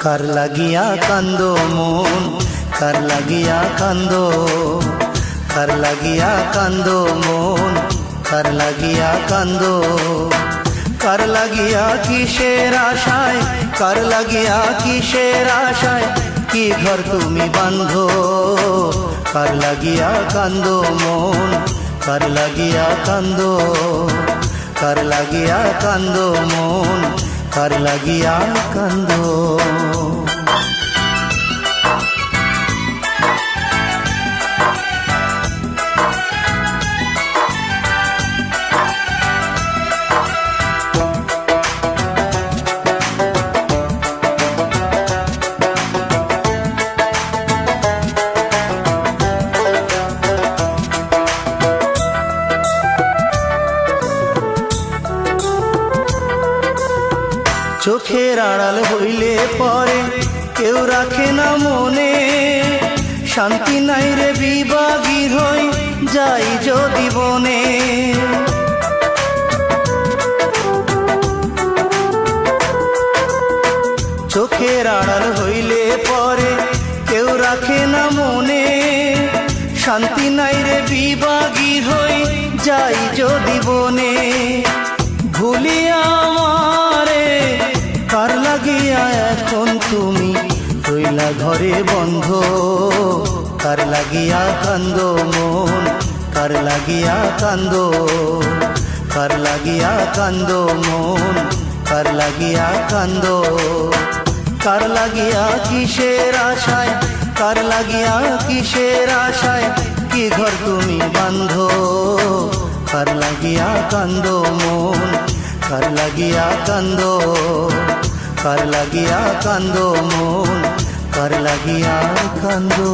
কার লাগিয়া কান্দো মন, কার লাগিয়া কান্দো, কার লাগিয়া কান্দো মন, কার লাগিয়া কান্দো, কার লাগিয়া কিসের আশায়, কার লাগিয়া কিসের আশায় কি ঘর তুমি বাঁধো, কার লাগিয়া কান্দো মন, কার লাগিয়া কান্দো, কার লাগিয়া কান্দো মন, কার লাগিয়া কান্দো। চোখের আড়াল হইলে পরে কেউ রাখে না মনে, শান্তি নাই রে বিভাগী হই যাই যদি বনে। চোখের আড়াল হইলে পরে কেউ রাখে না মনে, শান্তি নাই রে বিভাগী হই যাই যদি বনে। ভুলিয়া আমারে কার লাগিয়া এখন তুমি রইলা ঘরে বন্ধ, কার লাগিয়া কান্দো মন, কার লাগিয়া কান্দো, কার লাগিয়া কান্দো মন, কার লাগিয়া কান্দো, কার লাগিয়া কিসের আশায়, কার লাগিয়া কিসের আশায় কি ঘর তুমি বাঁধো, কার লাগিয়া কান্দো মন, কার লাগিয়া কান্দো, কার লাগিয়া কান্দো মন, কার লাগিয়া কান্দো।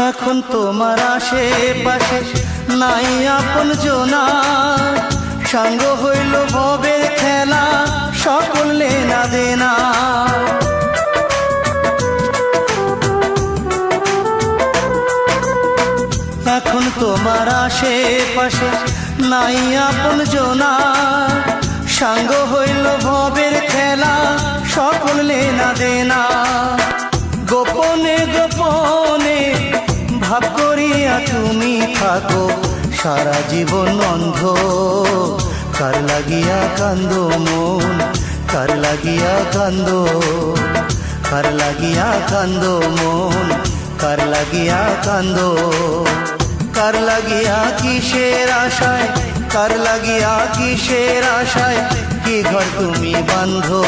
এখন তোমার আশেপাশে নাই আপন জনা, সাঙ্গ হইল ভবের খেলা সকল লেনা দেনা। এখন তোমার আশেপাশে নাই আপন জনা, সাঙ্গ হইল ভবের খেলা সকল লেনা দেনা। গোপনে গোপনে ভাব করিয়া তুমি থাকো সারা জীবন অন্ধ, কার লাগিয়া কান্দো মন, কার লাগিয়া কান্দো, কার লাগিয়া কান্দো মন, কার লাগিয়া কান্দো, কার লাগিয়া কিসের আশায়, কার লাগিয়া কিসের আশায় কি ঘর তুমি বাঁধো,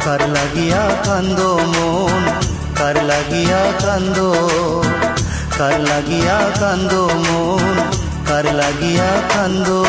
কার লাগিয়া কান্দো মন, কার লাগিয়া কান্দো, কার লাগিয়া কান্দো মন, কার লাগিয়া কান্দো।